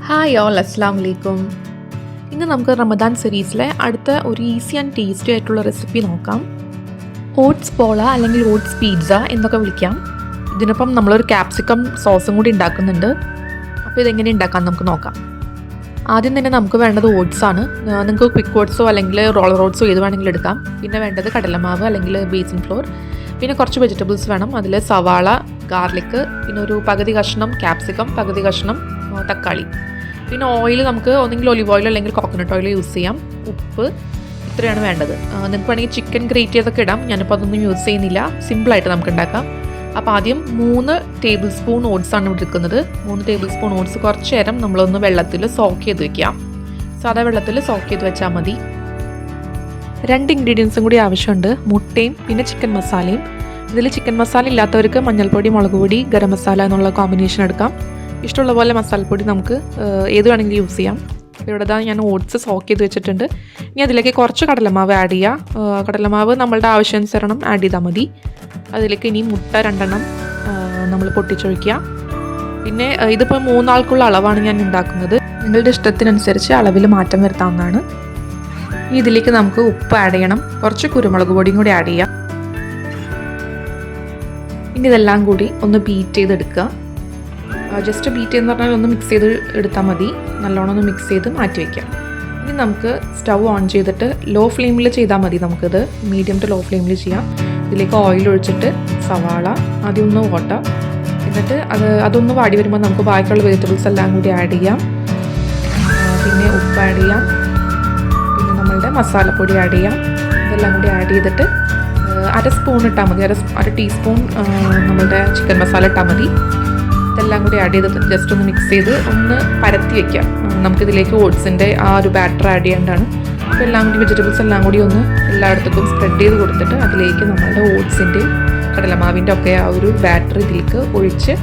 Hi all, അസ്സാം വലൈക്കും. ഇന്ന് നമുക്ക് റമദാൻ സീരീസിലെ അടുത്ത ഒരു ഈസി ആൻഡ് ടേസ്റ്റി ആയിട്ടുള്ള റെസിപ്പി നോക്കാം. ഓട്സ് പോള അല്ലെങ്കിൽ ഓട്സ് പിസ്സ എന്നൊക്കെ വിളിക്കാം. ഇതിനൊപ്പം നമ്മളൊരു ക്യാപ്സിക്കം സോസും കൂടി ഉണ്ടാക്കുന്നുണ്ട്. അപ്പോൾ ഇതെങ്ങനെ ഉണ്ടാക്കാം നമുക്ക് നോക്കാം. ആദ്യം തന്നെ നമുക്ക് വേണ്ടത് ഓട്സ് ആണ്. നിങ്ങൾക്ക് ക്വിക്ക് ഓട്സോ അല്ലെങ്കിൽ റോളർ ഓട്സോ ഏത് വേണമെങ്കിലും എടുക്കാം. പിന്നെ വേണ്ടത് കടലമാവ് അല്ലെങ്കിൽ ബേസൻ ഫ്ലോർ, പിന്നെ കുറച്ച് വെജിറ്റബിൾസ് വേണം. അതിൽ സവാള, ഗാർലിക്, പിന്നെ ഒരു പകുതി കഷ്ണം ക്യാപ്സിക്കം, പകുതി കഷ്ണം തക്കാളി, പിന്നെ ഓയിൽ നമുക്ക് ഒന്നെങ്കിൽ ഒലിവ് ഓയിൽ അല്ലെങ്കിൽ കോക്കനട്ട് ഓയിൽ യൂസ് ചെയ്യാം. ഉപ്പ്, ഇത്രയാണ് വേണ്ടത്. നിങ്ങൾക്ക് വേണമെങ്കിൽ ചിക്കൻ ഗ്രേറ്റ് ചെയ്തൊക്കെ ഇടാം. ഞാനിപ്പോൾ അതൊന്നും യൂസ് ചെയ്യുന്നില്ല. സിമ്പിളായിട്ട് നമുക്ക് ഉണ്ടാക്കാം. അപ്പോൾ ആദ്യം 3 ടേബിൾ സ്പൂൺ ഓട്സ് ആണ് ഇവിടെ എടുക്കുന്നത്. 3 ടേബിൾ സ്പൂൺ ഓട്സ് കുറച്ച് നേരം നമ്മളൊന്ന് വെള്ളത്തിൽ സോക്ക് ചെയ്ത് വെക്കാം. സാധാ വെള്ളത്തിൽ സോക്ക് ചെയ്ത് വെച്ചാൽ മതി. 2 ഇൻഗ്രീഡിയൻസും കൂടി ആവശ്യമുണ്ട്. മുട്ടയും പിന്നെ ചിക്കൻ മസാലയും. ഇതിൽ ചിക്കൻ മസാല ഇല്ലാത്തവർക്ക് മഞ്ഞൾപ്പൊടി, മുളക് പൊടി, ഗരം മസാല എന്നുള്ള കോമ്പിനേഷൻ എടുക്കാം. ഇഷ്ടമുള്ള പോലെ മസാലപ്പൊടി നമുക്ക് ഏത് വേണമെങ്കിലും യൂസ് ചെയ്യാം. ഇവിടെ ഞാൻ ഓട്സ് സോക്ക് ചെയ്ത് വെച്ചിട്ടുണ്ട്. ഇനി അതിലേക്ക് കുറച്ച് കടലമാവ് ആഡ് ചെയ്യുക. കടലമാവ് നമ്മളുടെ ആവശ്യാനുസരണം ആഡ് ചെയ്താൽ മതി. അതിലേക്ക് ഇനി മുട്ട 2 എണ്ണം നമ്മൾ പൊട്ടിച്ചൊഴിക്കുക. പിന്നെ ഇതിപ്പോൾ 3 ആൾക്കുള്ള അളവാണ് ഞാൻ ഉണ്ടാക്കുന്നത്. നിങ്ങളുടെ ഇഷ്ടത്തിനനുസരിച്ച് അളവിൽ മാറ്റം വരുത്താവുന്നതാണ്. ഇതിലേക്ക് നമുക്ക് ഉപ്പ് ആഡ് ചെയ്യണം. കുറച്ച് കുരുമുളക് പൊടിയും കൂടി ആഡ് ചെയ്യാം. ഇനി ഇതെല്ലാം കൂടി ഒന്ന് ബീറ്റ് ചെയ്തെടുക്കുക. ജസ്റ്റ് ബീറ്റ് എന്ന് പറഞ്ഞാൽ ഒന്ന് മിക്സ് ചെയ്ത് എടുത്താൽ മതി. നല്ലോണം ഒന്ന് മിക്സ് ചെയ്ത് മാറ്റി വയ്ക്കാം. ഇനി നമുക്ക് സ്റ്റൗ ഓൺ ചെയ്തിട്ട് ലോ ഫ്ലെയിമിൽ ചെയ്താൽ മതി. നമുക്കിത് മീഡിയം ടു ലോ ഫ്ലെയിമിൽ ചെയ്യാം. ഇതിലേക്ക് ഓയിൽ ഒഴിച്ചിട്ട് സവാള ആദ്യം ഒന്ന് ഓട്ട, എന്നിട്ട് അതൊന്ന് വാടി വരുമ്പോൾ നമുക്ക് ബാക്കിയുള്ള വെജിറ്റബിൾസ് എല്ലാം കൂടി ആഡ് ചെയ്യാം. പിന്നെ ഉപ്പ് ആഡ് ചെയ്യാം. പിന്നെ നമ്മളുടെ മസാലപ്പൊടി ആഡ് ചെയ്യാം. ഇതെല്ലാം കൂടി ആഡ് ചെയ്തിട്ട് 1 സ്പൂൺ ഇട്ടാൽ മതി. 1 ടീസ്പൂൺ നമ്മളുടെ ചിക്കൻ മസാല ഇട്ടാൽ മതി. ഇതെല്ലാം കൂടി ആഡ് ചെയ്തിട്ട് ജസ്റ്റ് ഒന്ന് മിക്സ് ചെയ്ത് ഒന്ന് പരത്തി വയ്ക്കാം. നമുക്കിതിലേക്ക് ഓട്സിൻ്റെ ആ ഒരു ബാറ്റർ ആഡ് ചെയ്യേണ്ടതാണ്. അപ്പോൾ എല്ലാം കൂടി വെജിറ്റബിൾസ് എല്ലാം കൂടി ഒന്ന് എല്ലായിടത്തേക്കും സ്പ്രെഡ് ചെയ്ത് കൊടുത്തിട്ട് അതിലേക്ക് നമ്മളുടെ ഓട്സിൻ്റെയും കടലമാവിൻ്റെ ഒക്കെ ആ ഒരു ബാറ്റർ ഇതിലേക്ക് ഒഴിച്ച്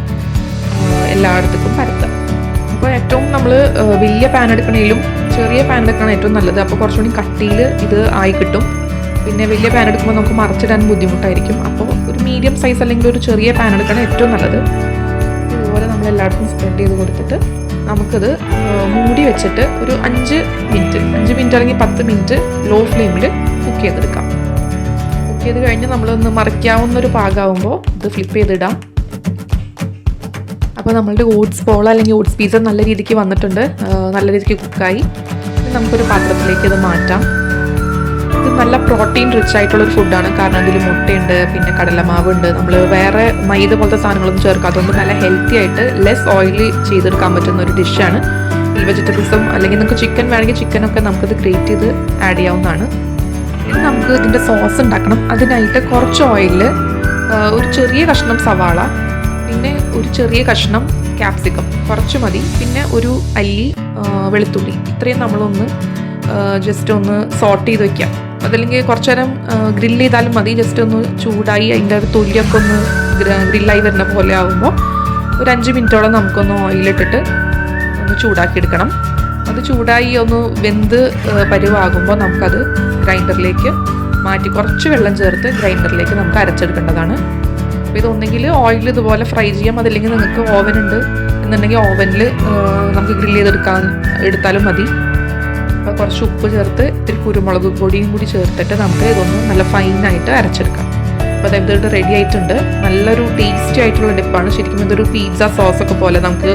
എല്ലായിടത്തേക്കും പരത്താം. അപ്പോൾ ഏറ്റവും നമ്മൾ വലിയ പാൻ എടുക്കണേലും ചെറിയ പാൻ എടുക്കണം ഏറ്റവും നല്ലത്. അപ്പോൾ കുറച്ചുകൂടി കട്ടിയിൽ ഇത് ആയി കിട്ടും. പിന്നെ വലിയ പാൻ എടുക്കുമ്പോൾ നമുക്ക് മറിച്ചിടാൻ ബുദ്ധിമുട്ടായിരിക്കും. അപ്പോൾ ഒരു മീഡിയം സൈസ് അല്ലെങ്കിൽ ഒരു ചെറിയ പാൻ എടുക്കണം ഏറ്റവും നല്ലത്. ഇതുപോലെ നമ്മൾ എല്ലായിടത്തും സ്പ്രെഡ് ചെയ്ത് കൊടുത്തിട്ട് നമുക്കത് മൂടി വെച്ചിട്ട് ഒരു 5 മിനിറ്റ് അല്ലെങ്കിൽ 10 മിനിറ്റ് ലോ ഫ്ലെയിമിൽ കുക്ക് ചെയ്തെടുക്കാം. കുക്ക് ചെയ്ത് കഴിഞ്ഞ് നമ്മളൊന്ന് മറിക്കാവുന്നൊരു പാകമാകുമ്പോൾ ഇത് ഫ്ലിപ്പ് ചെയ്തിടാം. അപ്പോൾ നമ്മളുടെ ഓട്സ് പോള അല്ലെങ്കിൽ ഓട്സ് പിസ്സ നല്ല രീതിക്ക് വന്നിട്ടുണ്ട്. നല്ല രീതിക്ക് കുക്കായി. നമുക്കൊരു പാത്രത്തിലേക്ക് ഇത് മാറ്റാം. ഇത് നല്ല പ്രോട്ടീൻ റിച്ച് ആയിട്ടുള്ളൊരു ഫുഡാണ്. കാരണം അതിൽ മുട്ടയുണ്ട്, പിന്നെ കടലമാവ് ഉണ്ട്. നമ്മൾ വേറെ മൈദ പോലത്തെ സാധനങ്ങളൊന്നും ചേർക്കാത്തതുകൊണ്ട് നല്ല ഹെൽത്തി ആയിട്ട് ലെസ് ഓയിലി ചെയ്തെടുക്കാൻ പറ്റുന്ന ഒരു ഡിഷാണ്. ഈ വെജിറ്റബിൾസും അല്ലെങ്കിൽ നിങ്ങൾക്ക് ചിക്കൻ വേണമെങ്കിൽ ചിക്കനൊക്കെ നമുക്കിത് ഗ്രേറ്റ് ചെയ്ത് ആഡ് ചെയ്യാവുന്നതാണ്. ഇനി നമുക്ക് ഇതിൻ്റെ സോസ് ഉണ്ടാക്കണം. അതിനായിട്ട് കുറച്ച് ഓയിലിൽ ഒരു ചെറിയ കഷ്ണം സവാള, പിന്നെ ഒരു ചെറിയ കഷ്ണം ക്യാപ്സിക്കം, കുറച്ച് മതി, പിന്നെ ഒരു അല്ലി വെളുത്തുള്ളി, ഇത്രയും നമ്മളൊന്ന് ജസ്റ്റ് ഒന്ന് സോട്ട് ചെയ്ത് വയ്ക്കാം. അതല്ലെങ്കിൽ കുറച്ച് നേരം ഗ്രില്ല് ചെയ്താലും മതി. ജസ്റ്റ് ഒന്ന് ചൂടായി അതിൻ്റെ ഒരു തൊലിയൊക്കെ ഒന്ന് ഗ്രില്ലായി വരുന്ന പോലെ ആകുമ്പോൾ ഒരു 5 മിനിറ്റോളം നമുക്കൊന്ന് ഓയിലിട്ടിട്ട് ഒന്ന് ചൂടാക്കി എടുക്കണം. അത് ചൂടായി ഒന്ന് വെന്ത് പരുവാകുമ്പോൾ നമുക്കത് ഗ്രൈൻഡറിലേക്ക് മാറ്റി കുറച്ച് വെള്ളം ചേർത്ത് ഗ്രൈൻഡറിലേക്ക് നമുക്ക് അരച്ചെടുക്കേണ്ടതാണ്. അപ്പോൾ ഇതൊന്നെങ്കിൽ ഓയിൽ ഇതുപോലെ ഫ്രൈ ചെയ്യാം. അതല്ലെങ്കിൽ നിങ്ങൾക്ക് ഓവൻ ഉണ്ട് എന്നുണ്ടെങ്കിൽ ഓവനിൽ നമുക്ക് ഗ്രില്ല് എടുത്താലും മതി. അപ്പോൾ കുറച്ച് ഉപ്പ് ചേർത്ത് ഇത്തിരി കുരുമുളക് പൊടിയും കൂടി ചേർത്തിട്ട് നമുക്ക് ഇതൊന്ന് നല്ല ഫൈനായിട്ട് അരച്ചെടുക്കാം. അപ്പോൾ അതായത് ഇത് റെഡി ആയിട്ടുണ്ട്. നല്ലൊരു ടേസ്റ്റി ആയിട്ടുള്ള ഡിപ്പാണ്. ശരിക്കും ഇതൊരു പിസ്സ സോസൊക്കെ പോലെ നമുക്ക്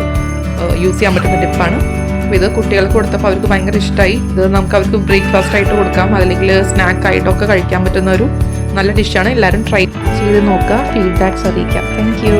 യൂസ് ചെയ്യാൻ പറ്റുന്ന ഡിപ്പാണ്. അപ്പോൾ ഇത് കുട്ടികൾക്ക് കൊടുത്തപ്പോൾ അവർക്ക് ഭയങ്കര ഇഷ്ടമായി. ഇത് നമുക്ക് അവർക്ക് ബ്രേക്ക്ഫാസ്റ്റ് ആയിട്ട് കൊടുക്കാം, അല്ലെങ്കിൽ സ്നാക്കായിട്ടൊക്കെ കഴിക്കാൻ പറ്റുന്ന ഒരു നല്ല ഡിഷാണ്. എല്ലാവരും ട്രൈ ചെയ്ത് നോക്കുക. ഫീഡ്ബാക്ക്സ് അറിയിക്കാം. Thank you.